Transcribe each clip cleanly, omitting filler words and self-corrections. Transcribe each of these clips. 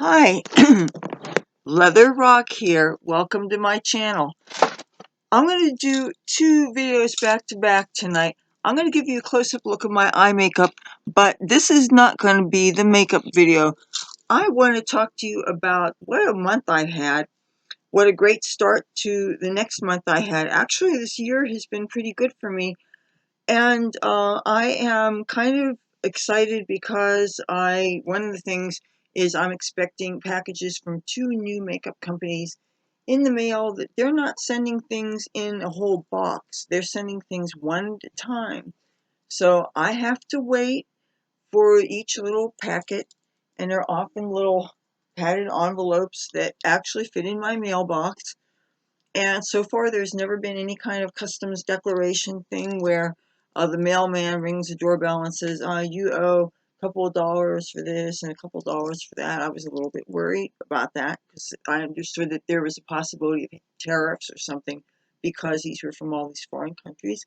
Hi, Leather Rokk here. Welcome to my channel. I'm going to do two videos back to back tonight. I'm going to give you a close-up look at my eye makeup, but this is not going to be the makeup video. I want to talk to you about what a month I had. What a great start to the next month I had. Actually, this year has been pretty good for me. And I am kind of excited because one of the things is I'm expecting packages from two new makeup companies in the mail that they're not sending things in a whole box. They're sending things one at a time. So I have to wait for each little packet, and they're often little padded envelopes that actually fit in my mailbox. And so far, there's never been any kind of customs declaration thing where the mailman rings the doorbell and says, you owe a couple of dollars for this and a couple of dollars for that. I was a little bit worried about that because I understood that there was a possibility of tariffs or something because these were from all these foreign countries,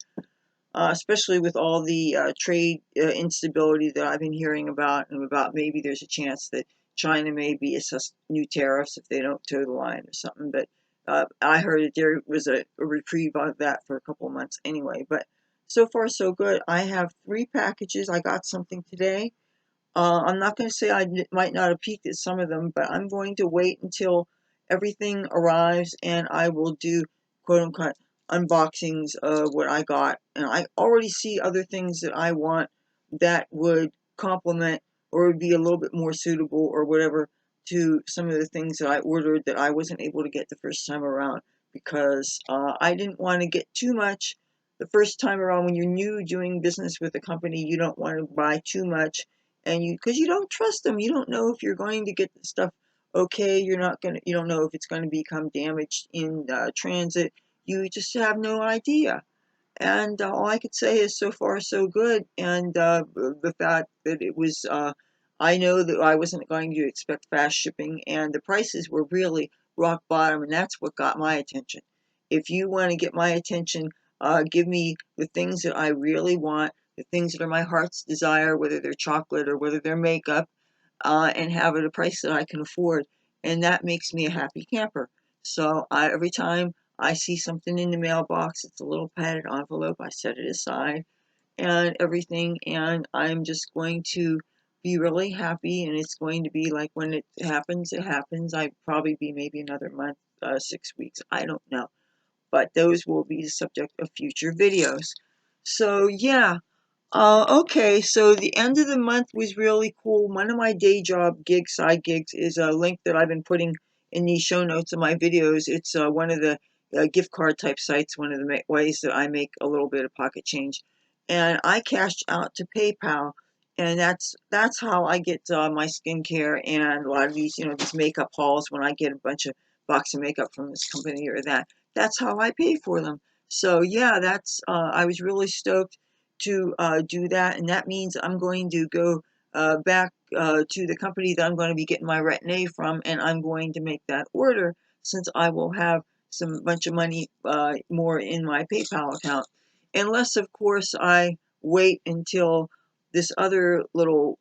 especially with all the trade instability that I've been hearing about, and about maybe there's a chance that China may be assessed new tariffs if they don't toe the line or something. But I heard that there was a reprieve on that for a couple of months anyway. But so far, so good. I have 3 packages. I got something today. I'm not going to say I might not have peeked at some of them, but I'm going to wait until everything arrives and I will do quote unquote unboxings of what I got. And I already see other things that I want that would complement or would be a little bit more suitable or whatever to some of the things that I ordered that I wasn't able to get the first time around because I didn't want to get too much the first time around. When you're new doing business with a company, you don't want to buy too much, and because you don't trust them, you don't know if you're going to get the stuff okay. You don't know if it's going to become damaged in transit. You just have no idea. And all I could say is so far so good. And the fact that it was, I know that I wasn't going to expect fast shipping, and the prices were really rock bottom, and that's what got my attention. If you want to get my attention, give me the things that I really want, the things that are my heart's desire, whether they're chocolate or whether they're makeup, and have it at a price that I can afford. And that makes me a happy camper. So every time I see something in the mailbox, it's a little padded envelope, I set it aside and everything, and I'm just going to be really happy. And it's going to be like when it happens, it happens. I'd probably be maybe another month, 6 weeks, I don't know. But those will be the subject of future videos. So yeah, okay, so the end of the month was really cool. One of my day job gigs, side gigs, is a link that I've been putting in the show notes of my videos. It's one of the gift card type sites, one of the ways that I make a little bit of pocket change. And I cashed out to PayPal, and that's how I get my skincare and a lot of these, these makeup hauls when I get a bunch of box of makeup from this company or that. That's how I pay for them. So yeah, I was really stoked to do that, and that means I'm going to go back to the company that I'm going to be getting my Retin-A from, and I'm going to make that order since I will have some bunch of money more in my PayPal account, unless of course I wait until this other little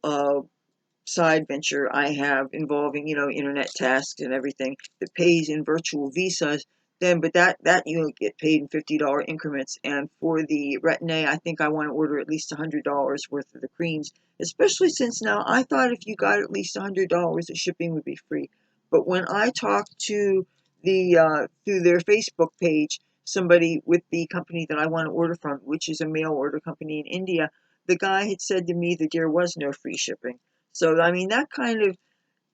side venture I have involving, internet tasks and everything that pays in virtual visas, then but that you get paid in $50 increments. And for the Retin-A, I think I want to order at least $100 worth of the creams, especially since now I thought if you got at least $100, the shipping would be free. But when I talked to through their Facebook page, somebody with the company that I want to order from, which is a mail order company in India, the guy had said to me that there was no free shipping. So, I mean, that kind of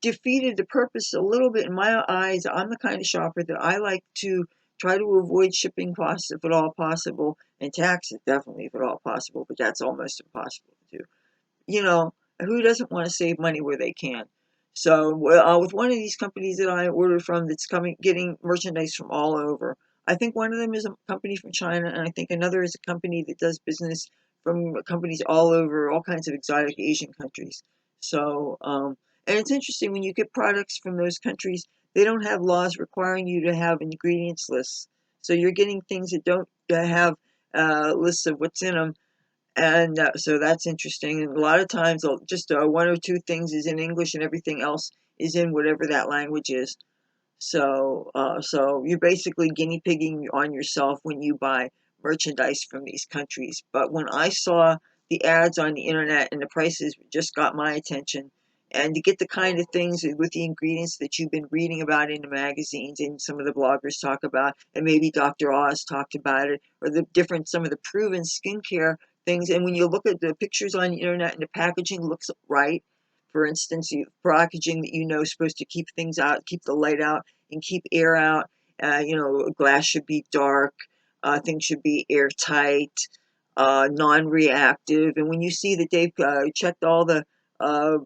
defeated the purpose a little bit in my eyes. I'm the kind of shopper that I like to try to avoid shipping costs if at all possible, and taxes definitely if at all possible, but that's almost impossible to do. You know, who doesn't want to save money where they can? So, with one of these companies that I ordered from that's getting merchandise from all over, I think one of them is a company from China, and I think another is a company that does business from companies all over, all kinds of exotic Asian countries. So, and it's interesting when you get products from those countries, they don't have laws requiring you to have ingredients lists. So you're getting things that don't have lists of what's in them, and so that's interesting. And a lot of times, just one or two things is in English, and everything else is in whatever that language is. So you're basically guinea pigging on yourself when you buy merchandise from these countries. But when I saw the ads on the internet and the prices just got my attention, and to get the kind of things with the ingredients that you've been reading about in the magazines and some of the bloggers talk about, and maybe Dr. Oz talked about it, or some of the proven skincare things. And when you look at the pictures on the internet and the packaging looks right, for instance, packaging that is supposed to keep things out, keep the light out, and keep air out. Glass should be dark. Things should be airtight, non-reactive. And when you see that they've checked all the uh,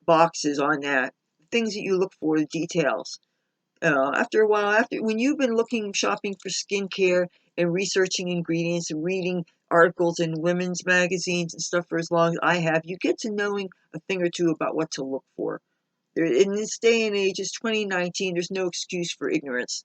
boxes on that, things that you look for, the details. After a while, after when you've been shopping for skincare and researching ingredients and reading articles in women's magazines and stuff for as long as I have, you get to knowing a thing or two about what to look for. In this day and age, it's 2019. There's no excuse for ignorance.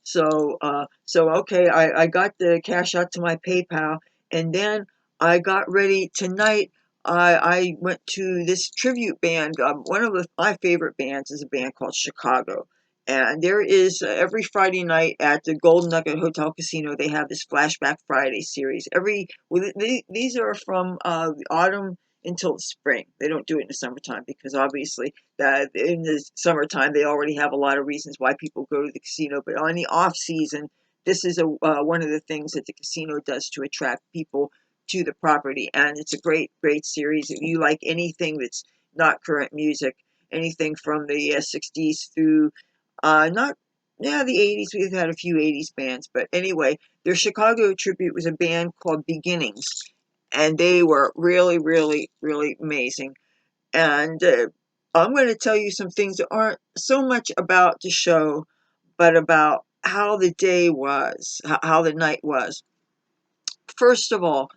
So okay, I got the cash out to my PayPal, and then I got ready tonight. I went to this tribute band. One of my favorite bands is a band called Chicago, and there is every Friday night at the Golden Nugget Hotel Casino. They have this Flashback Friday series. These are from the autumn until the spring. They don't do it in the summertime because obviously that in the summertime they already have a lot of reasons why people go to the casino. But on the off season, this is one of the things that the casino does to attract people to the property, and it's a great series. If you like anything that's not current music, anything from the 60s through not the 80s. We've had a few 80s bands, but anyway, their Chicago tribute was a band called Beginnings, and they were really, really, really amazing. And I'm going to tell you some things that aren't so much about the show, but about how the day was, how the night was. First of all,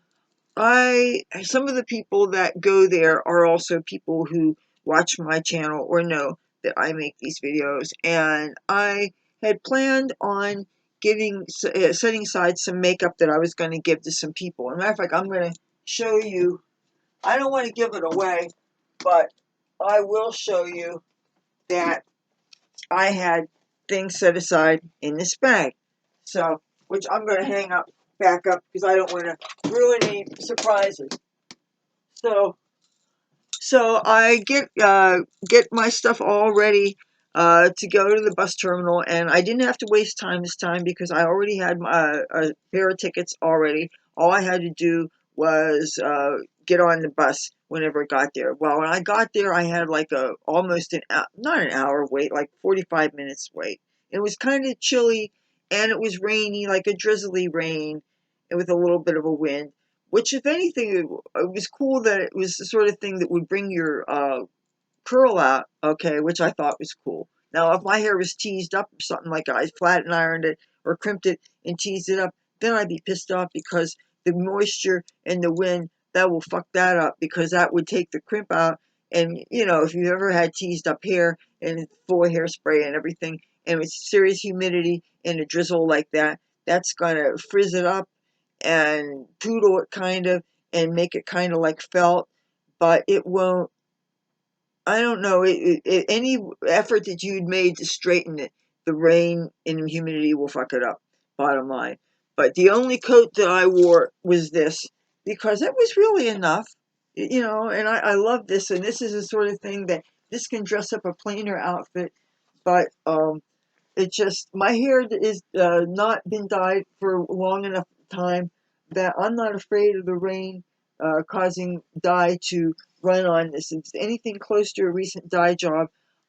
some of the people that go there are also people who watch my channel or know that I make these videos, and I had planned on setting aside some makeup that I was going to give to some people. As a matter of fact, I'm going to show you. I don't want to give it away, but I will show you that I had things set aside in this bag. So, which I'm going to hang up, back up, because I don't want to ruin any surprises. So, so I get my stuff all ready to go to the bus terminal, and I didn't have to waste time this time because I already had a pair of tickets already. All I had to do was get on the bus whenever I got there. Well, when I got there, I had like almost not an hour wait, like 45 minutes wait. It was kind of chilly, and it was rainy, like a drizzly rain, and with a little bit of a wind. Which, if anything, it was cool that it was the sort of thing that would bring your curl out, okay, which I thought was cool. Now, if my hair was teased up or something, like I flat and ironed it or crimped it and teased it up, then I'd be pissed off because the moisture and the wind, that will fuck that up, because that would take the crimp out. And, if you've ever had teased up hair and it's full of hairspray and everything, and with serious humidity and a drizzle like that, that's going to frizz it up and poodle it kind of and make it kind of like felt, but it won't. I don't know. Any effort that you'd made to straighten it, the rain and humidity will fuck it up. Bottom line. But the only coat that I wore was this, because it was really enough, And I love this, and this is the sort of thing that this can dress up a plainer outfit, but it just, my hair is not been dyed for long enough time that I'm not afraid of the rain causing dye to run on this. If it's anything close to a recent dye job,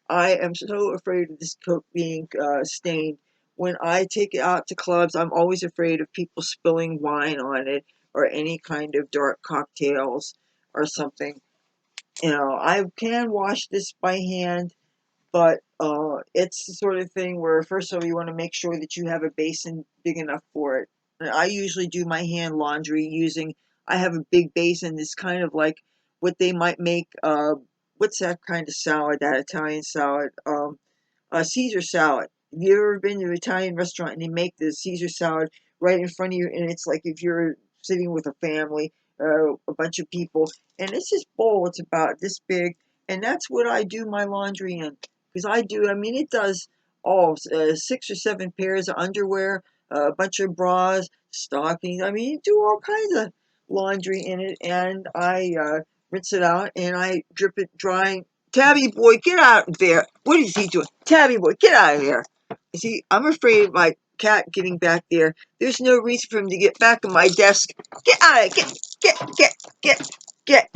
I am so afraid of this coat being stained. When I take it out to clubs, I'm always afraid of people spilling wine on it or any kind of dark cocktails or something. I can wash this by hand, but it's the sort of thing where, first of all, you want to make sure that you have a basin big enough for it. And I usually do my hand laundry I have a big basin that's kind of like what they might make, what's that kind of salad, that Italian salad? Caesar salad. Have you ever been to an Italian restaurant and they make the Caesar salad right in front of you, and it's like if you're sitting with a family, a bunch of people, and it's this bowl, it's about this big, and that's what I do my laundry in. because I do. I mean, it does all 6 or 7 pairs of underwear, a bunch of bras, stockings. I mean, you do all kinds of laundry in it, and I rinse it out and I drip it drying. Tabby boy, get out there! What is he doing? Tabby boy, get out of here! See, I'm afraid of my cat getting back there. There's no reason for him to get back on my desk. Get out of it! Get!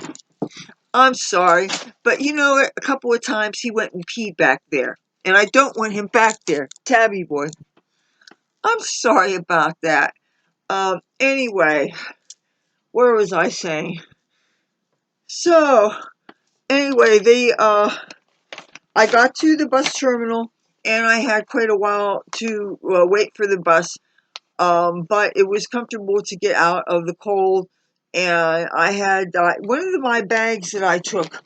I'm sorry, but you know what? A couple of times he went and peed back there, and I don't want him back there. Tabby boy, I'm sorry about that. Anyway, where was I saying? So, anyway, I got to the bus terminal, and I had quite a while to wait for the bus. But it was comfortable to get out of the cold, and I had one of my bags that I took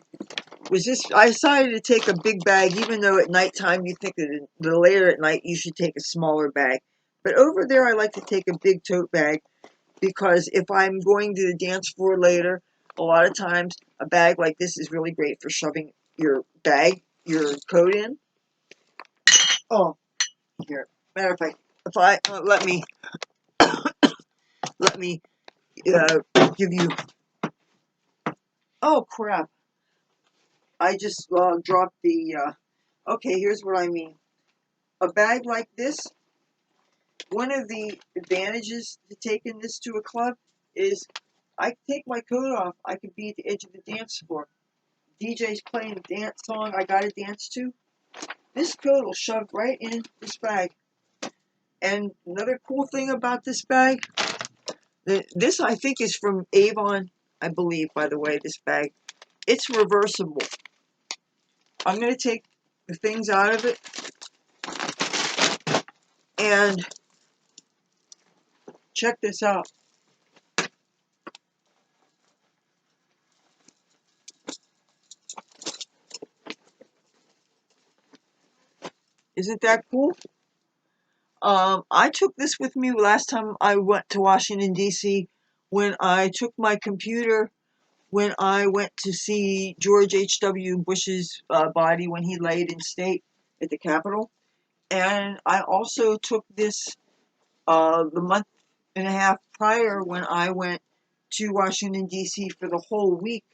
was this. I decided to take a big bag, even though at nighttime you think that the later at night you should take a smaller bag. But over there, I like to take a big tote bag because if I'm going to the dance floor later, a lot of times a bag like this is really great for shoving your your coat in. Oh, here. Matter of fact, if I let me give you. Oh crap! I just dropped the. Okay, here's what I mean. A bag like this. One of the advantages to taking this to a club is I can take my coat off. I could be at the edge of the dance floor. DJ's playing a dance song I gotta dance to. This coat will shove right in this bag. And another cool thing about this bag, this I think is from Avon, I believe, by the way, this bag. It's reversible. I'm going to take the things out of it and check this out. Isn't that cool? I took this with me last time I went to Washington, D.C. when I took my computer when I went to see George H.W. Bush's body when he laid in state at the Capitol. And I also took this the month and a half prior when I went to Washington, D.C. for the whole week.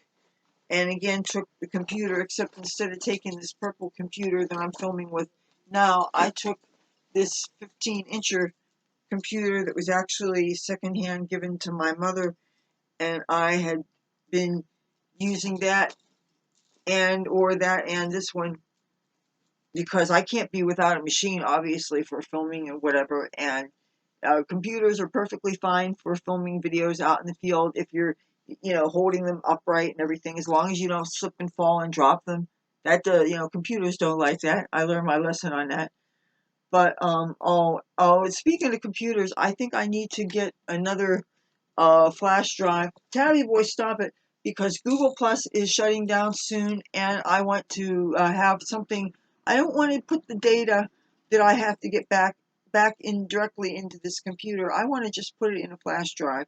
And again, took the computer, except instead of taking this purple computer that I'm filming with now, I took this 15-incher computer that was actually secondhand given to my mother, and I had been using that and this one because I can't be without a machine, obviously, for filming and whatever. And computers are perfectly fine for filming videos out in the field if you're, holding them upright and everything, as long as you don't slip and fall and drop them. That computers don't like that. I learned my lesson on that. But speaking of computers, I think I need to get another flash drive. Tabby boy, stop it, because Google Plus is shutting down soon, and I want to have something. I don't want to put the data that I have to get back in directly into this computer. I want to just put it in a flash drive,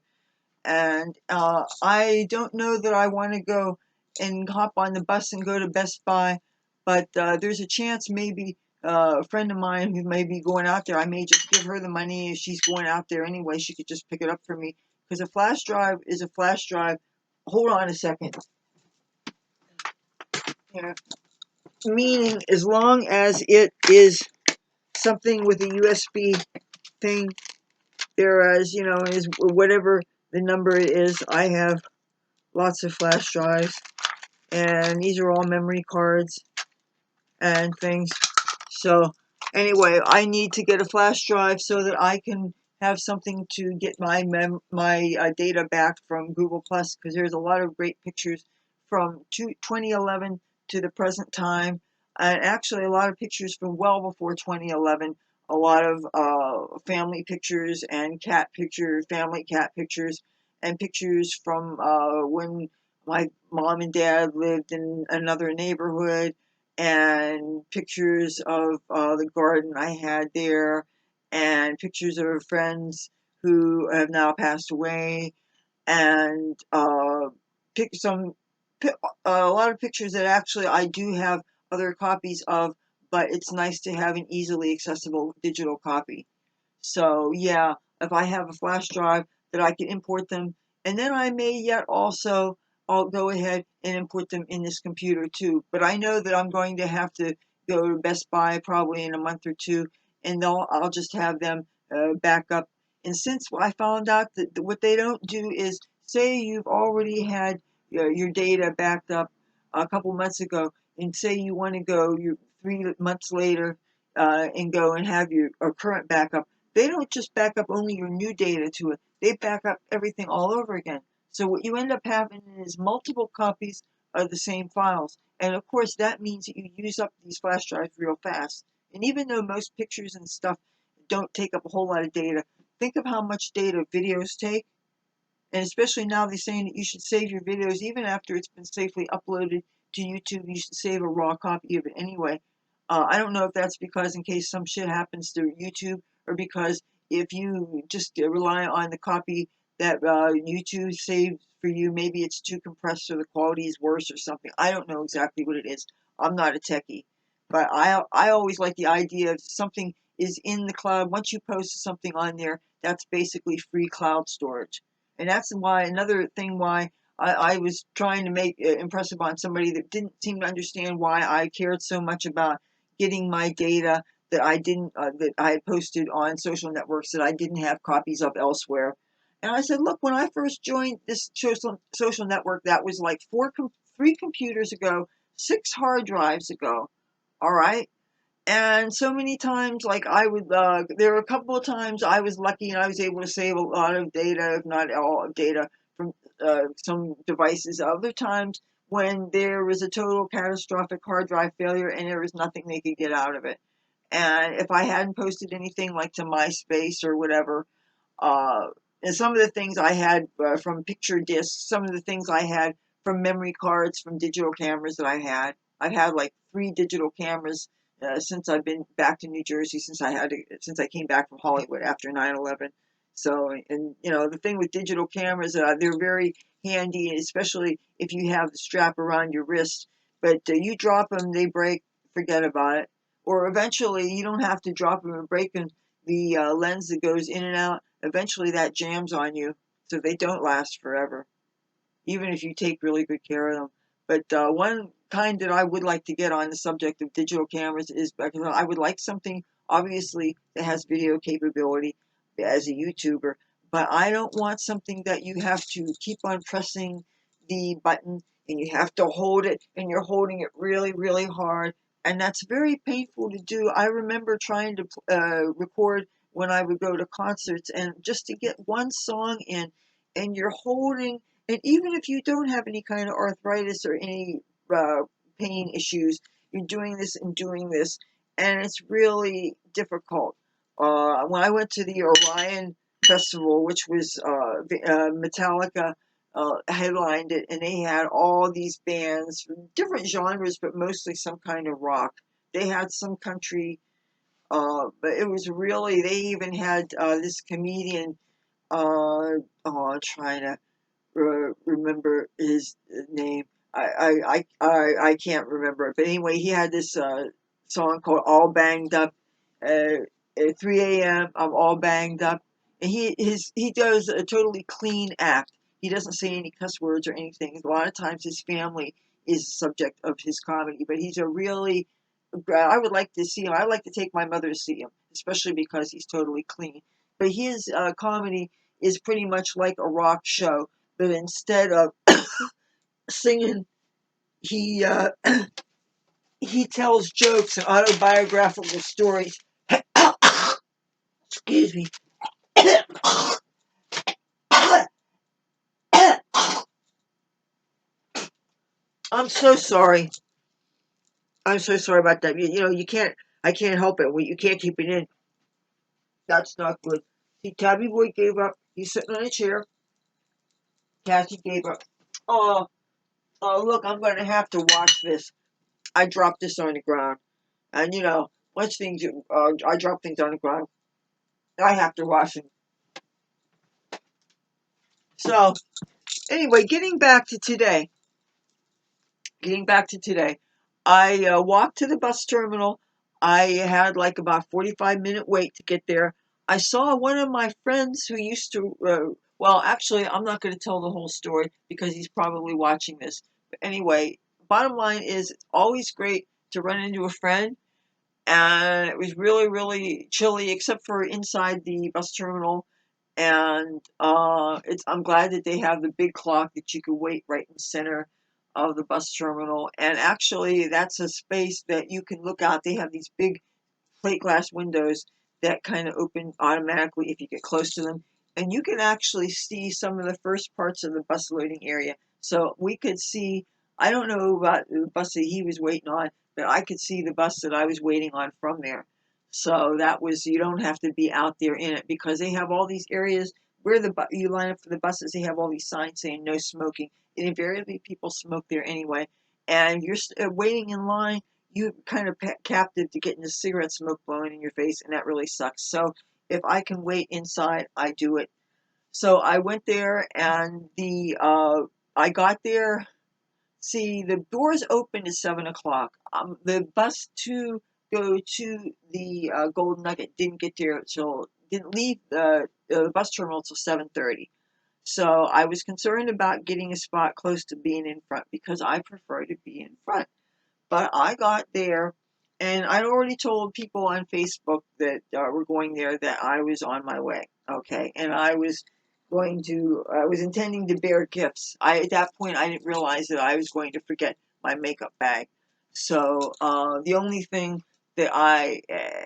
and I don't know that I want to go and hop on the bus and go to Best Buy, but there's a chance maybe a friend of mine who may be going out there, I may just give her the money if she's going out there anyway. She could just pick it up for me, because a flash drive is a flash drive. Hold on a second. Yeah. Meaning, as long as it is something with a USB thing, whereas, is whatever the number is, I have lots of flash drives, and these are all memory cards and things. So anyway, I need to get a flash drive so that I can have something to get my data back from Google Plus, because there's a lot of great pictures from 2011 to the present time, and actually a lot of pictures from well before 2011. A lot of family pictures and family cat pictures, and pictures from when my mom and dad lived in another neighborhood, and pictures of the garden I had there, and pictures of friends who have now passed away, and pick some a lot of pictures that actually I do have other copies of, but it's nice to have an easily accessible digital copy. So yeah, if I have a flash drive that I can import them, and then I may yet also, I'll go ahead and import them in this computer too. But I know that I'm going to have to go to Best Buy probably in a month or two, and I'll just have them back up. And since I found out that what they don't do is, say you've already had your data backed up a couple months ago, and say you want to go 3 months later and go and have your current backup. They don't just back up only your new data to it, they back up everything all over again. So what you end up having is multiple copies of the same files. And of course, that means that you use up these flash drives real fast. And even though most pictures and stuff don't take up a whole lot of data, think of how much data videos take. And especially now they're saying that you should save your videos even after it's been safely uploaded to YouTube. You should save a raw copy of it anyway. I don't know if that's because in case some shit happens to YouTube, or because if you just rely on the copy that YouTube saves for you, maybe it's too compressed or the quality is worse or something. I don't know exactly what it is. I'm not a techie. But I always like the idea of something is in the cloud. Once you post something on there, that's basically free cloud storage. And that's why another thing why I was trying to make impress upon somebody that didn't seem to understand why I cared so much about getting my data that I didn't that I had posted on social networks that I didn't have copies of elsewhere. And I said, look, when I first joined this social network, that was like 3 computers ago, 6 hard drives ago. All right. And so many times, like I would, there were a couple of times I was lucky and I was able to save a lot of data, if not all of data, from some devices. Other times, when there was a total catastrophic hard drive failure and there was nothing they could get out of it. And if I hadn't posted anything like to MySpace or whatever, uh, and some of the things I had from picture discs, some of the things I had from memory cards, from digital cameras that I had. I've had like 3 digital cameras since I've been back to New Jersey, since I came back from Hollywood after 9/11. So, and you know, the thing with digital cameras, they're very handy, especially if you have the strap around your wrist. But you drop them, they break, forget about it. Or eventually, you don't have to drop them and break them. The lens that goes in and out, eventually that jams on you, so they don't last forever, even if you take really good care of them. But one kind that I would like to get on the subject of digital cameras is because I would like something, obviously, that has video capability as a YouTuber, but I don't want something that you have to keep on pressing the button and you have to hold it and you're holding it really, really hard. And that's very painful to do. I remember trying to record when I would go to concerts, and just to get one song in, and you're holding, and even if you don't have any kind of arthritis or any uh, pain issues, you're doing this and doing this, and it's really difficult. When I went to the Orion Festival, which was Metallica headlined it, and they had all these bands from different genres, but mostly some kind of rock. They had some country, but it was really, they even had this comedian, trying to remember his name. I can't remember it. But anyway, he had this song called "All Banged Up." At 3 a.m., I'm all banged up, and he does a totally clean act. He doesn't say any cuss words or anything. A lot of times, his family is the subject of his comedy, but he's a really. I would like to see him. I'd like to take my mother to see him, especially because he's totally clean. But his comedy is pretty much like a rock show, but instead of singing, he he tells jokes and autobiographical stories. Excuse me. I'm so sorry. I'm so sorry about that. You know, you can't. I can't help it. You can't keep it in. That's not good. See, Tabby Boy gave up. He's sitting on a chair. Cassie gave up. Oh, look, I'm going to have to watch this. I dropped this on the ground. And, you know, once I drop things on the ground, I have to wash them. So, anyway, getting back to today, I walked to the bus terminal. I had like about 45-minute wait to get there. I saw one of my friends who used to, well, actually, I'm not going to tell the whole story because he's probably watching this. But anyway, bottom line is it's always great to run into a friend. And it was really, really chilly, except for inside the bus terminal. And I'm glad that they have the big clock that you can wait right in the center of the bus terminal. And actually, that's a space that you can look out. They have these big plate glass windows that kind of open automatically if you get close to them. And you can actually see some of the first parts of the bus loading area. So we could see, I don't know about the bus that he was waiting on, but I could see the bus that I was waiting on from there. So that was, you don't have to be out there in it because they have all these areas where you line up for the buses. They have all these signs saying no smoking. And invariably people smoke there anyway. And you're waiting in line, you kind of captive to getting the cigarette smoke blowing in your face, and that really sucks. So if I can wait inside, I do it. So I went there, and I got there. See, the doors opened at 7 o'clock. The bus to go to the Golden Nugget didn't leave the bus terminal till 7:30. So I was concerned about getting a spot close to being in front because I prefer to be in front. But I got there, and I'd already told people on Facebook that were going there that I was on my way. Okay, and I was intending to bear gifts. At that point, I didn't realize that I was going to forget my makeup bag. So the only thing that I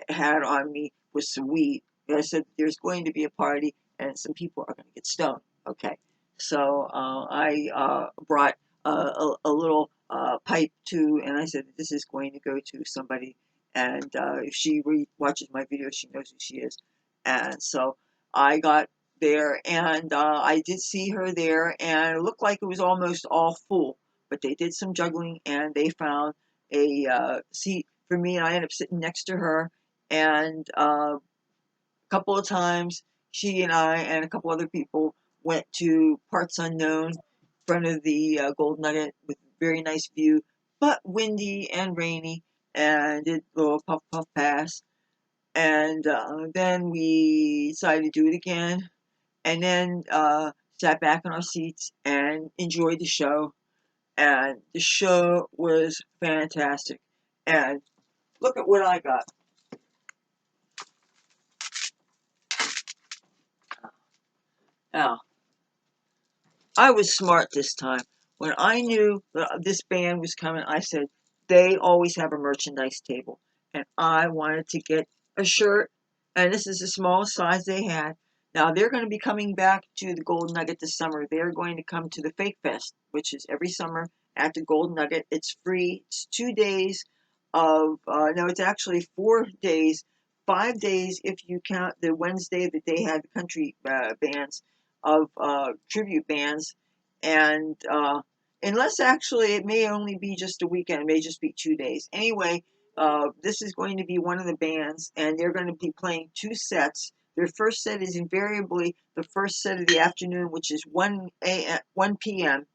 had on me was some weed. I said there's going to be a party, and some people are going to get stoned. Okay, so I brought a little pipe too, and I said this is going to go to somebody, and if she watches my video, she knows who she is. And so I got there, and I did see her there, and it looked like it was almost all full, but they did some juggling, and they found a seat for me, and I ended up sitting next to her, and couple of times she and I and a couple other people went to Parts Unknown in front of the Gold Nugget with a very nice view, but windy and rainy, and did a little puff puff pass. And then we decided to do it again, and then sat back in our seats and enjoyed the show. And the show was fantastic. And look at what I got. Now, I was smart this time. When I knew that this band was coming, I said, they always have a merchandise table. And I wanted to get a shirt, and this is the smallest size they had. Now, they're going to be coming back to the Golden Nugget this summer. They're going to come to the Fake Fest, which is every summer at the Golden Nugget. It's free. It's 2 days no, it's actually 4 days, 5 days if you count the Wednesday that they had the country bands of tribute bands, and unless actually it may only be just a weekend, it may just be 2 days. Anyway, this is going to be one of the bands, and they're going to be playing two sets. Their first set is invariably the first set of the afternoon, which is 1 p.m.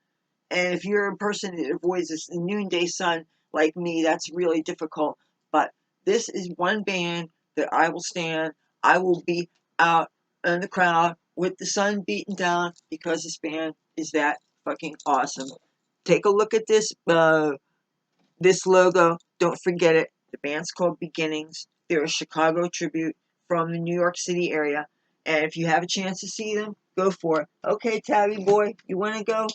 And if you're a person that avoids the noonday sun like me, that's really difficult. But this is one band that I will stand. I will be out in the crowd with the sun beating down because this band is that fucking awesome. Take a look at this logo. Don't forget it. The band's called Beginnings. They're a Chicago tribute from the New York City area. And if you have a chance to see them, go for it. Okay, Tabby boy, you want to go?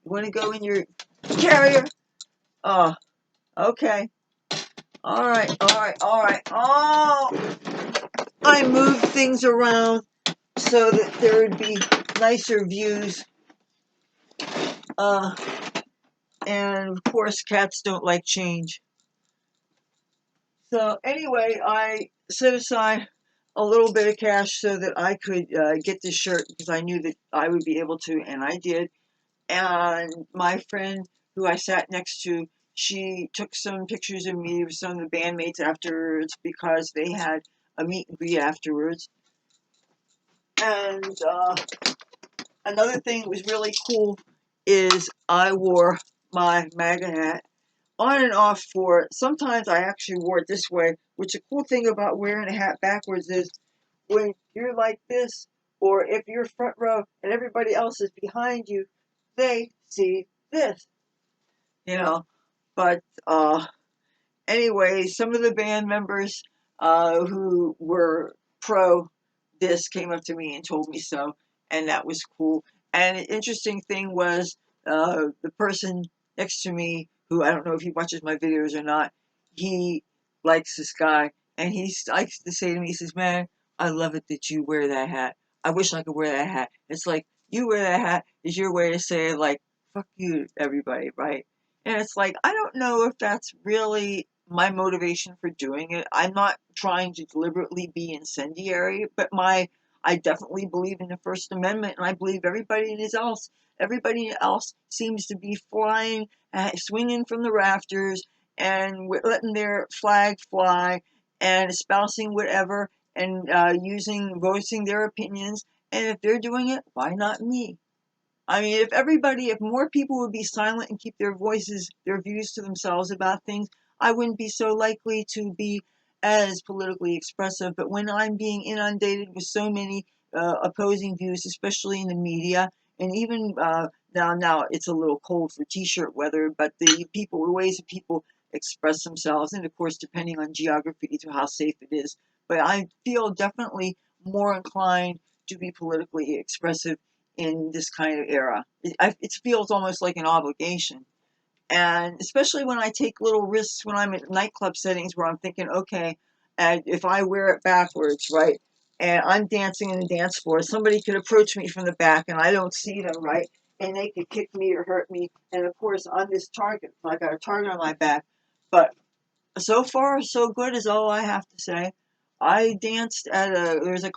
You want to go in your carrier? Oh, okay. All right, all right, all right. Oh, I moved things around so that there would be nicer views. Uh, and of course, cats don't like change. So anyway, I set aside a little bit of cash so that I could get this shirt because I knew that I would be able to, and I did. And my friend who I sat next to, she took some pictures of me with some of the bandmates afterwards because they had a meet and greet afterwards. And another thing that was really cool is I wore my MAGA hat. on and off for it. Sometimes I actually wore it this way, which the cool thing about wearing a hat backwards is when you're like this, or if you're front row and everybody else is behind you, they see this, you know. But anyway, some of the band members who were pro this came up to me and told me so, and that was cool. And an interesting thing was the person next to me, who I don't know if he watches my videos or not, he likes this guy, and he likes to say to me, he says, "Man, I love it that you wear that hat. I wish I could wear that hat." It's like, you wear that hat is your way to say, like, fuck you, everybody, right? And it's like, I don't know if that's really my motivation for doing it. I'm not trying to deliberately be incendiary, but I definitely believe in the First Amendment, and I believe everybody else seems to be flying, swinging from the rafters, and letting their flag fly, and espousing whatever, and voicing their opinions. And if they're doing it, why not me? I mean, if more people would be silent and keep their views to themselves about things, I wouldn't be so likely to be as politically expressive. But when I'm being inundated with so many opposing views, especially in the media, and even now it's a little cold for t-shirt weather, but the ways that people express themselves, and of course, depending on geography, to how safe it is. But I feel definitely more inclined to be politically expressive in this kind of era. It feels almost like an obligation. And especially when I take little risks when I'm at nightclub settings where I'm thinking, okay, and if I wear it backwards, right, and I'm dancing in the dance floor, somebody could approach me from the back and I don't see them, right, and they could kick me or hurt me. And of course, I'm this target. So I got a target on my back. But so far so good is all I have to say. I danced at there's a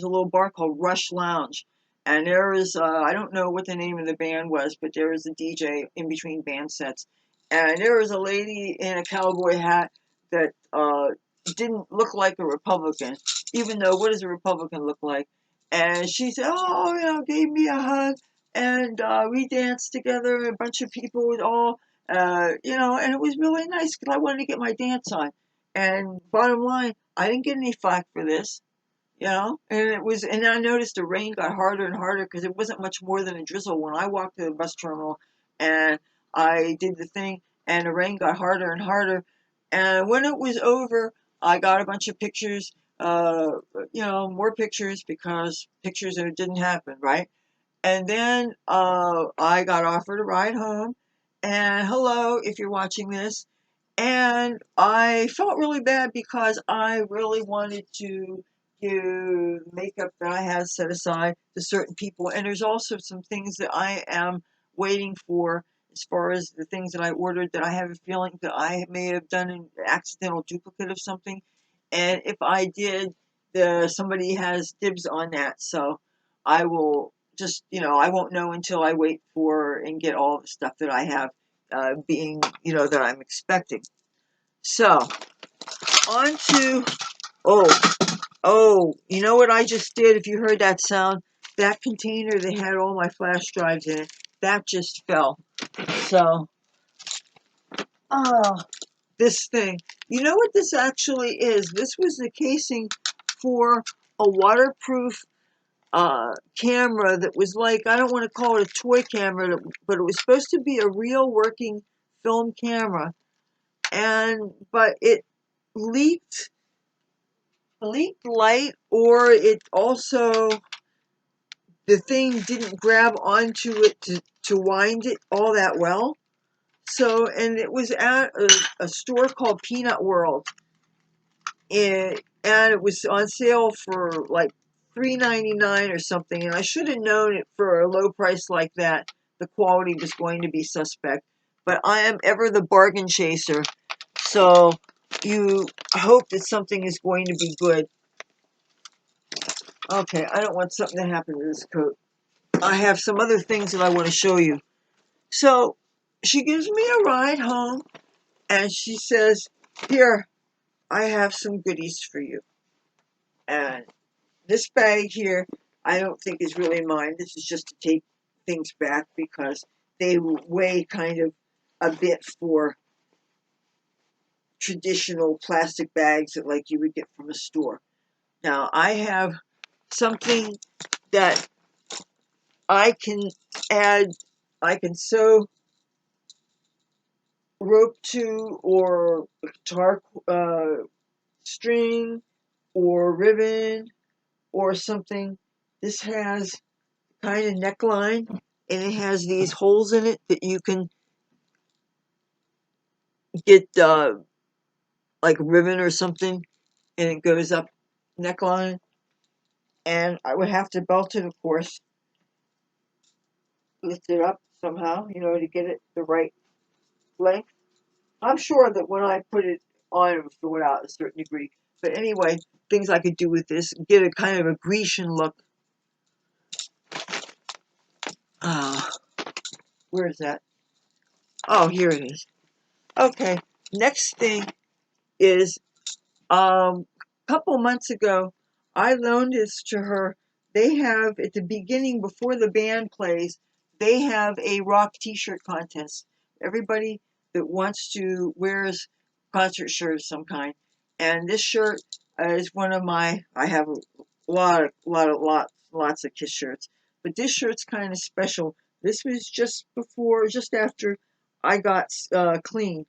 little bar called Rush Lounge, and there was I don't know what the name of the band was, but there was a DJ in between band sets, and there was a lady in a cowboy hat that didn't look like a Republican, even though what does a Republican look like? And she said, "Oh, gave me a hug, and we danced together. A bunch of people with all and it was really nice because I wanted to get my dance on. And bottom line, I didn't get any flack for this. And I noticed the rain got harder and harder because it wasn't much more than a drizzle when I walked to the bus terminal and I did the thing, and the rain got harder and harder. And when it was over, I got a bunch of pictures, more pictures because pictures that didn't happen, right? And then I got offered a ride home. And hello, if you're watching this. And I felt really bad because I really wanted to give makeup that I had set aside to certain people. And there's also some things that I am waiting for as far as the things that I ordered that I have a feeling that I may have done an accidental duplicate of something. And if I did, somebody has dibs on that. So I will I won't know until I wait for and get all the stuff that I have that I'm expecting. So, on to, oh, you know what I just did? If you heard that sound, that container that had all my flash drives in it, that just fell. So, oh, this thing. You know what this actually is? This was the casing for a waterproof camera that was like, I don't want to call it a toy camera, but it was supposed to be a real working film camera. But it leaked light, or it also, the thing didn't grab onto it to wind it all that well. So, and it was at a store called Peanut World, and it was on sale for like $3.99 or something. And I should have known it for a low price like that. The quality was going to be suspect. But I am ever the bargain chaser, so you hope that something is going to be good. Okay, I don't want something to happen to this coat. I have some other things that I want to show you. So she gives me a ride home, and she says, "Here, I have some goodies for you." And this bag here, I don't think is really mine. This is just to take things back because they weigh kind of a bit for traditional plastic bags that like you would get from a store. Now I have something that I can add, I can sew rope to, or guitar string, or ribbon, or something. This has kind of neckline, and it has these holes in it that you can get like ribbon or something, and it goes up neckline. And I would have to belt it, of course, lift it up somehow, to get it the right length. I'm sure that when I put it on, it would fill it out a certain degree. But anyway, things I could do with this, get a kind of a Grecian look. Ah, where is that? Oh, here it is. Okay, next thing is, a couple months ago, I loaned this to her. They have, at the beginning, before the band plays, they have a Rokk t-shirt contest. Everybody that wants to wears concert shirt of some kind. And this shirt is one of my, I have a lots of Kiss shirts. But this shirt's kind of special. This was just after I got clean.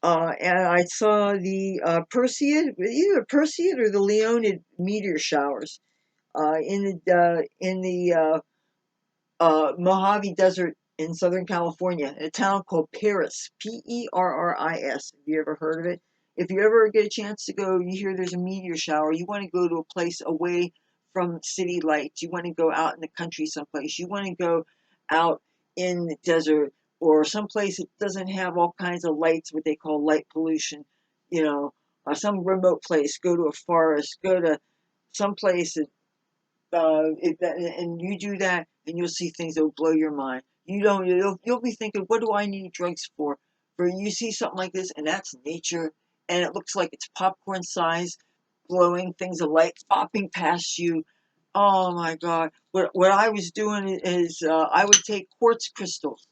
And I saw the Perseid, either Perseid or the Leonid meteor showers in the Mojave Desert in Southern California, in a town called Paris, Perris. Have you ever heard of it? If you ever get a chance to go, you hear there's a meteor shower, you want to go to a place away from city lights. You want to go out in the country someplace. You want to go out in the desert, or someplace that doesn't have all kinds of lights, what they call light pollution, some remote place. Go to a forest, go to some place that and you do that, and you'll see things that will blow your mind. You'll be thinking, what do I need drugs for? For you see something like this, and that's nature, and it looks like it's popcorn size, glowing things of light popping past you. Oh my God! What I was doing is I would take quartz crystals,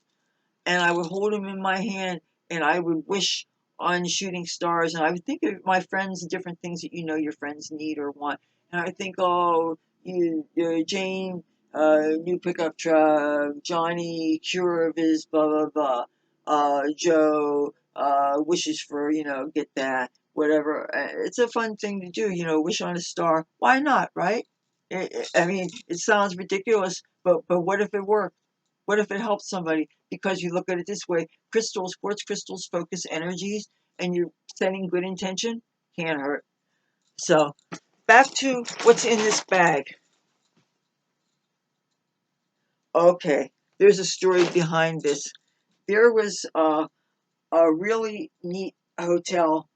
and I would hold them in my hand, and I would wish on shooting stars, and I would think of my friends and different things that your friends need or want, and I would think, oh, Jane, new pickup truck, Johnny, cure of his blah blah blah, Joe, wishes for get that, whatever. It's a fun thing to do, wish on a star. Why not, right? I mean, it sounds ridiculous, but what if it worked? What if it helps somebody? Because you look at it this way, crystals, quartz crystals focus energies, and you're setting good intention, can't hurt. So back to what's in this bag. Okay, there's a story behind this. There was a really neat hotel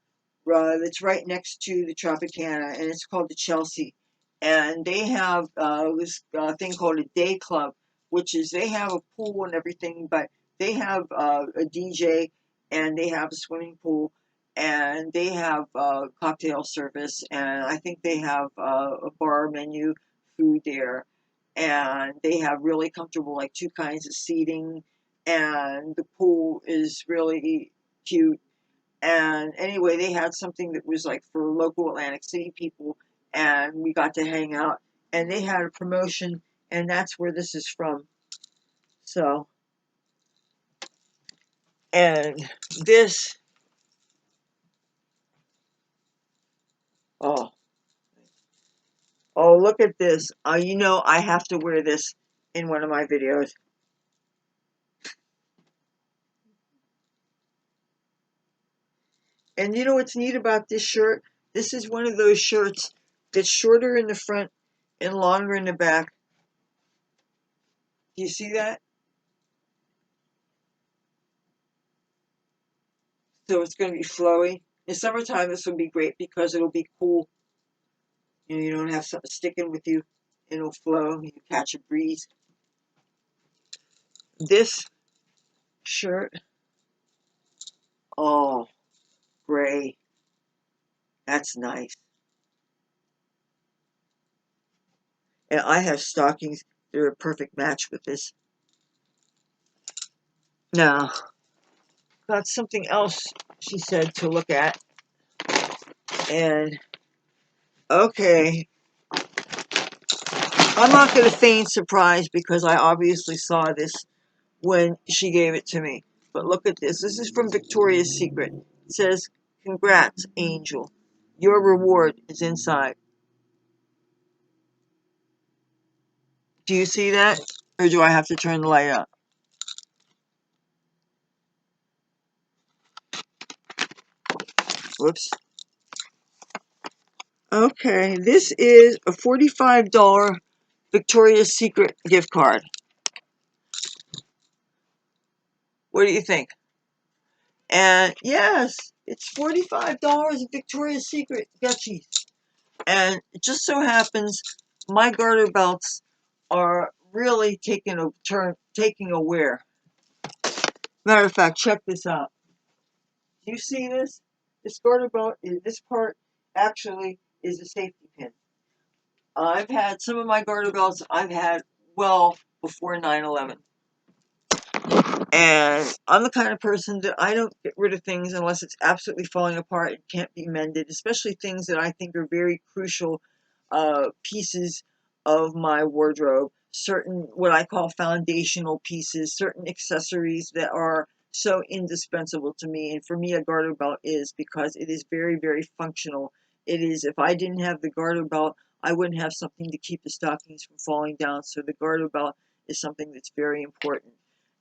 that's right next to the Tropicana, and it's called the Chelsea. And they have this thing called a day club, which is they have a pool and everything, but they have a DJ, and they have a swimming pool, and they have cocktail service, and I think they have a bar menu, food there, and they have really comfortable, like, two kinds of seating, and the pool is really cute. And anyway, they had something that was like for local Atlantic City people, and we got to hang out. And they had a promotion, and that's where this is from. So, and this, oh, look at this. I have to wear this in one of my videos. And you know what's neat about this shirt? This is one of those shirts that's shorter in the front and longer in the back. Do you see that? So it's going to be flowy. In summertime, this will be great because it'll be cool. You don't have something sticking with you. It'll flow. You catch a breeze. This shirt, oh, gray. That's nice. And I have stockings. They're a perfect match with this. Now, got something else she said to look at. And okay, I'm not going to feign surprise because I obviously saw this when she gave it to me. But look at this. This is from Victoria's Secret. It says, "Congrats, Angel. Your reward is inside." Do you see that? Or do I have to turn the light up? Whoops. Okay, this is a $45 Victoria's Secret gift card. What do you think? And yes, it's $45 at Victoria's Secret Gucci. And it just so happens my garter belts are really taking a wear. Matter of fact, check this out. Do you see this? This garter belt, this part actually is a safety pin. I've had some of my garter belts I've had well before 9/11. And I'm the kind of person that I don't get rid of things unless it's absolutely falling apart and can't be mended, especially things that I think are very crucial pieces of my wardrobe. Certain, what I call foundational pieces, certain accessories that are so indispensable to me. And for me, a garter belt is because it is very, very functional. It is, if I didn't have the garter belt, I wouldn't have something to keep the stockings from falling down. So the garter belt is something that's very important.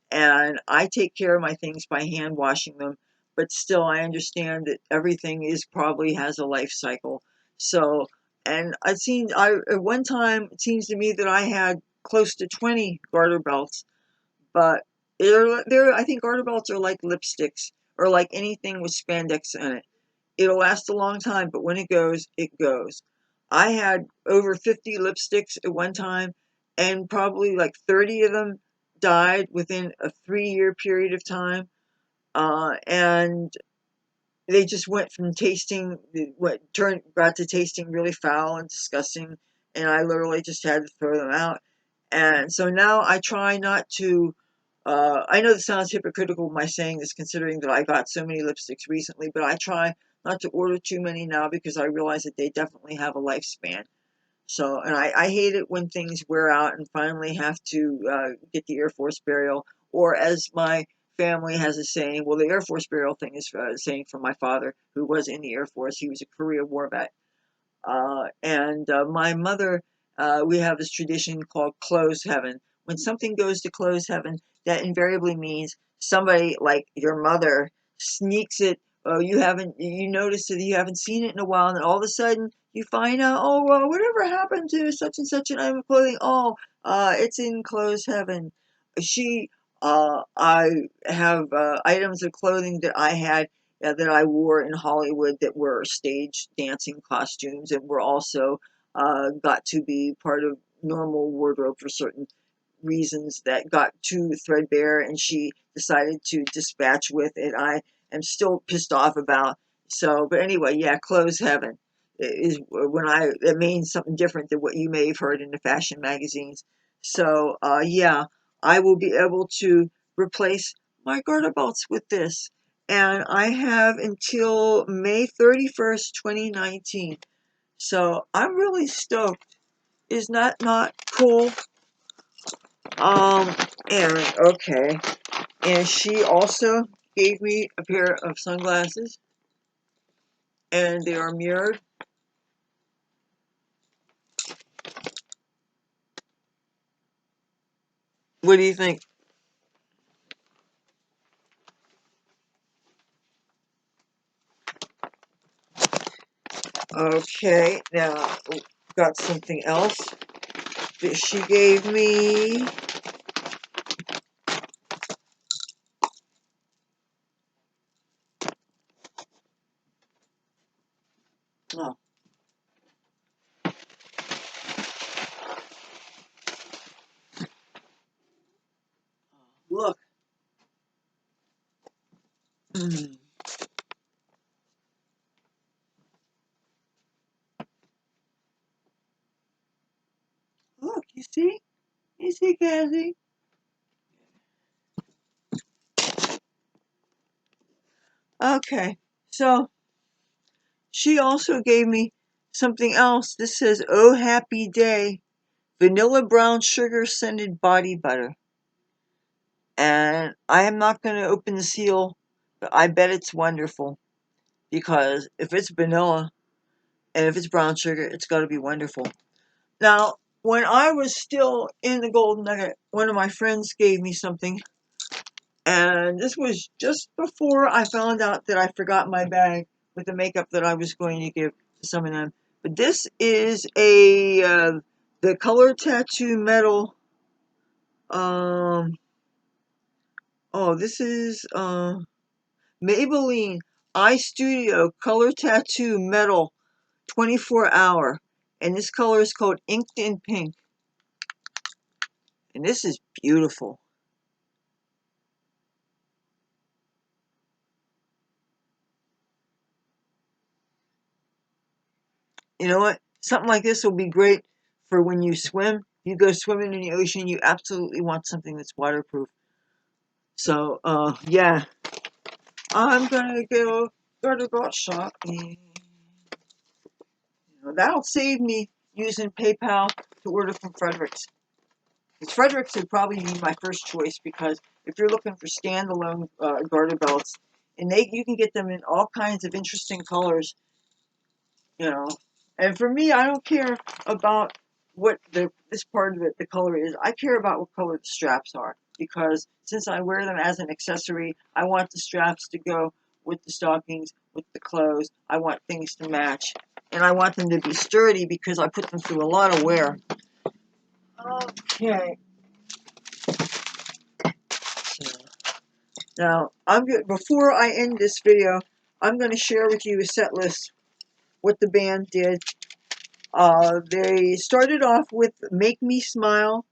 And I take care of my things by hand washing them, but still I understand that everything is probably has a life cycle. So, and at one time it seems to me that I had close to 20 garter belts, but I think garter belts are like lipsticks or like anything with spandex in it. It'll last a long time, but when it goes, it goes. I had over 50 lipsticks at one time, and probably like 30 of them died within a 3-year period of time. And they just went from tasting got to tasting really foul and disgusting, and I literally just had to throw them out. And so now I try not to. I know this sounds hypocritical my saying this, considering that I got so many lipsticks recently, but I try not to order too many now because I realize that they definitely have a lifespan. So, and I hate it when things wear out and finally have to get the Air Force burial, or as my family has a saying, well, the Air Force burial thing is a saying from my father, who was in the Air Force. He was a Korea War vet. And my mother, we have this tradition called close heaven. When something goes to close heaven, that invariably means somebody like your mother sneaks it. You notice that you haven't seen it in a while, and then all of a sudden you find out, oh, well, whatever happened to such and such an item of clothing? Oh, it's in close heaven. I have items of clothing that I had that I wore in Hollywood that were stage dancing costumes and were also got to be part of normal wardrobe for certain reasons that got too threadbare and she decided to dispatch with it. I am still pissed off about. So, but anyway, yeah, clothes heaven is when it means something different than what you may have heard in the fashion magazines. So, yeah, I will be able to replace my garter belts with this. And I have until May 31st, 2019. So I'm really stoked. Is that not cool? Um, and okay. And she also gave me a pair of sunglasses, and they are mirrored. What do you think? Okay, now got something else that she gave me. Oh, look. Mm. Look, you see? You see, Cassie? Okay, so she also gave me something else. This says, "Oh Happy Day, Vanilla Brown Sugar Scented Body Butter." And I am not going to open the seal, but I bet it's wonderful. Because if it's vanilla and if it's brown sugar, it's got to be wonderful. Now, when I was still in the Golden Nugget, one of my friends gave me something. And this was just before I found out that I forgot my bag with the makeup that I was going to give to some of them. But this is the Color Tattoo Metal. This is Maybelline Eye Studio Color Tattoo Metal 24-hour. And this color is called Inked in Pink. And this is beautiful. You know what? Something like this will be great for when you swim. You go swimming in the ocean, you absolutely want something that's waterproof. So, yeah, I'm gonna go shopping. That'll save me using PayPal to order from Fredericks. Because Fredericks would probably be my first choice because if you're looking for standalone garter belts, and you can get them in all kinds of interesting colors, you know. And for me, I don't care about what this part of it, the color is. I care about what color the straps are because since I wear them as an accessory, I want the straps to go with the stockings, with the clothes. I want things to match, and I want them to be sturdy because I put them through a lot of wear. Okay. So now before I end this video, I'm going to share with you a set list what the band did. They started off with Make Me Smile.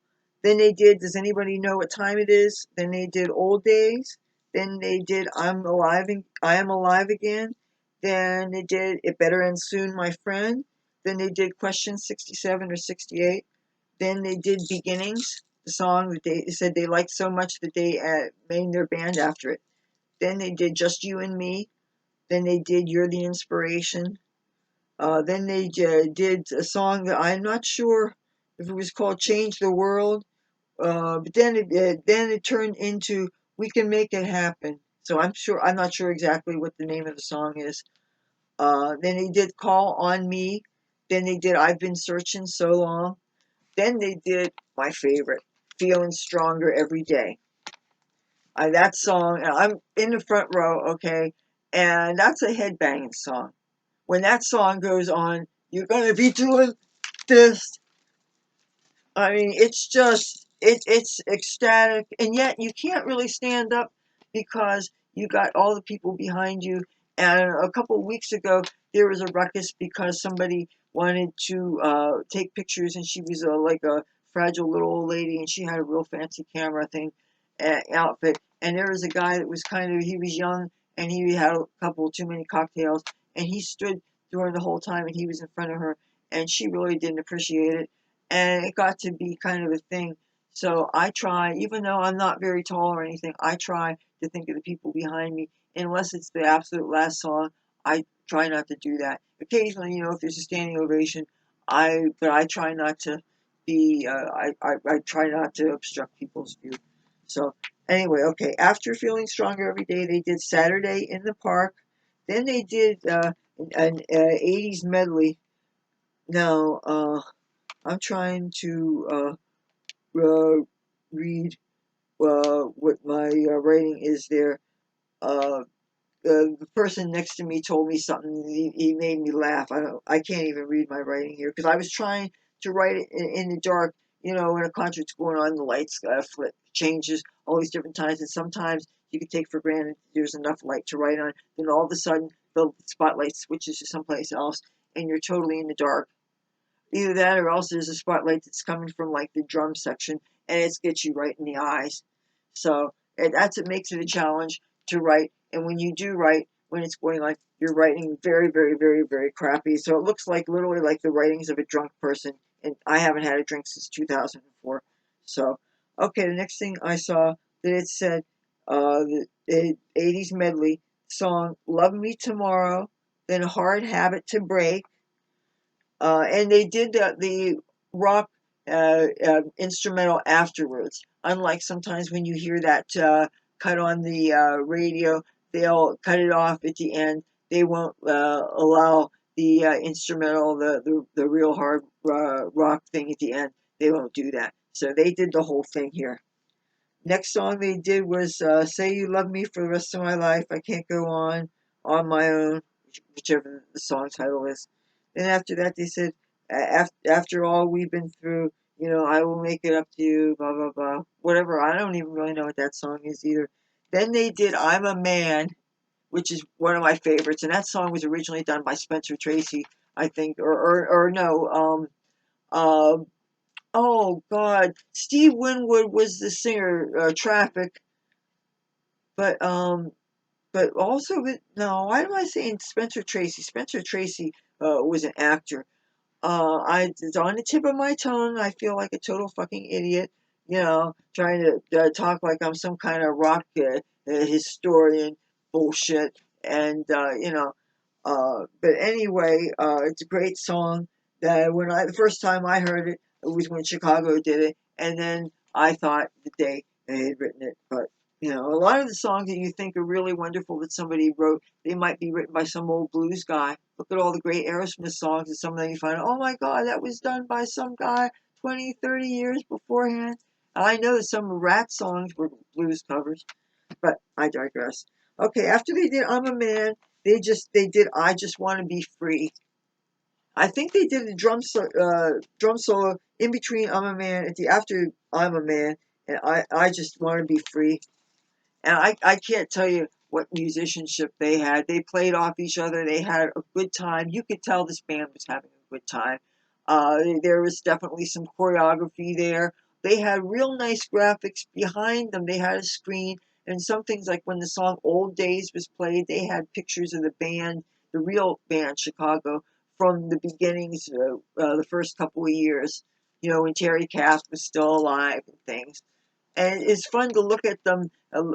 Then they did Does Anybody Know What Time It Is? Then they did Old Days. Then they did I Am Alive Again. Then they did It Better End Soon, My Friend. Then they did Question 67 or 68. Then they did Beginnings, the song that they said they liked so much that they named their band after it. Then they did Just You and Me. Then they did You're the Inspiration. Then they did a song that I'm not sure if it was called "Change the World," but then it turned into "We Can Make It Happen." So I'm not sure exactly what the name of the song is. Then they did "Call on Me." Then they did "I've Been Searching So Long." Then they did my favorite, "Feeling Stronger Every Day." That song, and I'm in the front row, okay, and that's a headbanging song. When that song goes on, you're gonna be doing this. I mean, it's just it's ecstatic, and yet you can't really stand up because you got all the people behind you. And a couple of weeks ago, there was a ruckus because somebody wanted to take pictures, and she was like a fragile little old lady, and she had a real fancy camera thing outfit. And there was a guy that was he was young, and he had a couple too many cocktails, and he stood during the whole time, and he was in front of her, and she really didn't appreciate it, and it got to be kind of a thing. So I try, even though I'm not very tall or anything, I try to think of the people behind me. Unless it's the absolute last song, I try not to do that. Occasionally, if there's a standing ovation, but I try not to be, I try not to obstruct people's view. So anyway, okay. After Feeling Stronger Every Day, they did Saturday in the Park. Then they did an 80s medley. Now, I'm trying to read what my writing is there. The person next to me told me something. He made me laugh. I can't even read my writing here because I was trying to write it in the dark. When a concert's going on, the lights flip, changes all these different times, and sometimes you can take for granted there's enough light to write on. Then all of a sudden, the spotlight switches to someplace else, and you're totally in the dark. Either that or else there's a spotlight that's coming from like the drum section and it gets you right in the eyes. So that's what makes it a challenge to write. And when you do write, when it's going like you're writing very, very, very, very crappy. So it looks like literally like the writings of a drunk person. And I haven't had a drink since 2004. So, okay, the next thing I saw that it said the 80s medley. song Love Me Tomorrow, then Hard Habit to Break. And they did the rock instrumental afterwards. Unlike sometimes when you hear that cut on the radio, they'll cut it off at the end. They won't allow the instrumental, the real hard rock thing at the end. They won't do that. So they did the whole thing here. Next song they did was Say You Love Me for the Rest of My Life. I Can't Go On My Own, whichever the song title is. Then after that they said, after all we've been through, I will make it up to you, blah, blah, blah. Whatever, I don't even really know what that song is either. Then they did I'm a Man, which is one of my favorites. And that song was originally done by Spencer Tracy, I think, or no, uh, oh God, Steve Winwood was the singer, Traffic, but also no, why am I saying Spencer Tracy? Spencer Tracy was an actor. It's on the tip of my tongue. I feel like a total fucking idiot, trying to talk like I'm some kind of rock historian bullshit, and but anyway, it's a great song. That when the first time I heard it, it was when Chicago did it, and then I thought that they had written it. But a lot of the songs that you think are really wonderful that somebody wrote, they might be written by some old blues guy. Look at all the great Aerosmith songs, and some of them you find, oh my God, that was done by some guy 20, 30 years beforehand. And I know that some Rat songs were blues covers, but I digress. Okay, after they did I'm a Man, they did I Just Want to Be Free. I think they did a drum solo in between I'm a Man at the after I'm a Man, and I Just Want to Be Free. And I can't tell you what musicianship they had. They played off each other. They had a good time. You could tell this band was having a good time. There was definitely some choreography there. They had real nice graphics behind them. They had a screen, and some things like when the song Old Days was played, they had pictures of the band, the real band, Chicago, from the beginnings, the first couple of years, when Terry Kath was still alive and things. And it's fun to look at them,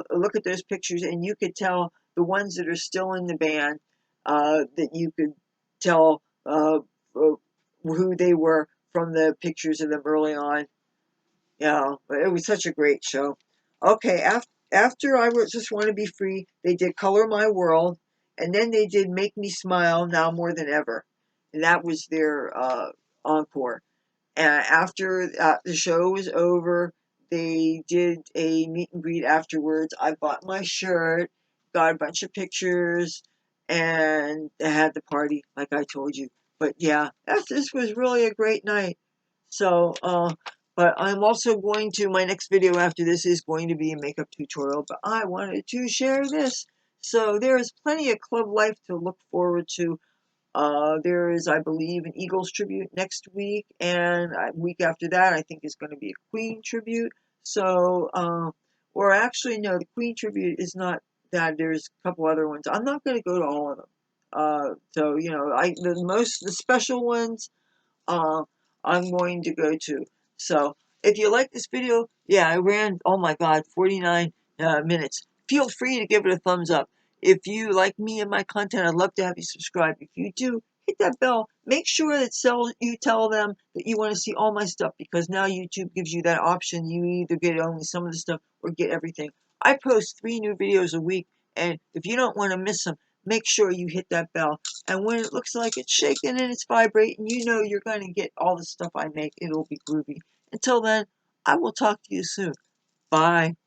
look at those pictures, and you could tell the ones that are still in the band, that you could tell who they were from the pictures of them early on. But it was such a great show. Okay, after Just Want to Be Free, they did Color My World, and then they did Make Me Smile Now More Than Ever. And that was their encore. And after the show was over, they did a meet and greet afterwards. I bought my shirt, got a bunch of pictures, and I had the party, like I told you. But yeah, this was really a great night. So, but I'm also going to, my next video after this is going to be a makeup tutorial, but I wanted to share this. So there is plenty of club life to look forward to. There is, I believe, an Eagles tribute next week, and a week after that, I think is going to be a Queen tribute. So, or actually, no, the Queen tribute is not that. There's a couple other ones. I'm not going to go to all of them. So the special ones, uh, I'm going to go to. So if you like this video, yeah, I ran, oh my God, 49 minutes. Feel free to give it a thumbs up. If you like me and my content, I'd love to have you subscribe. If you do, hit that bell. Make sure that you tell them that you want to see all my stuff, because now YouTube gives you that option. You either get only some of the stuff or get everything. I post 3 new videos a week, and if you don't want to miss them, make sure you hit that bell. And when it looks like it's shaking and it's vibrating, you know you're going to get all the stuff I make. It'll be groovy. Until then, I will talk to you soon. Bye.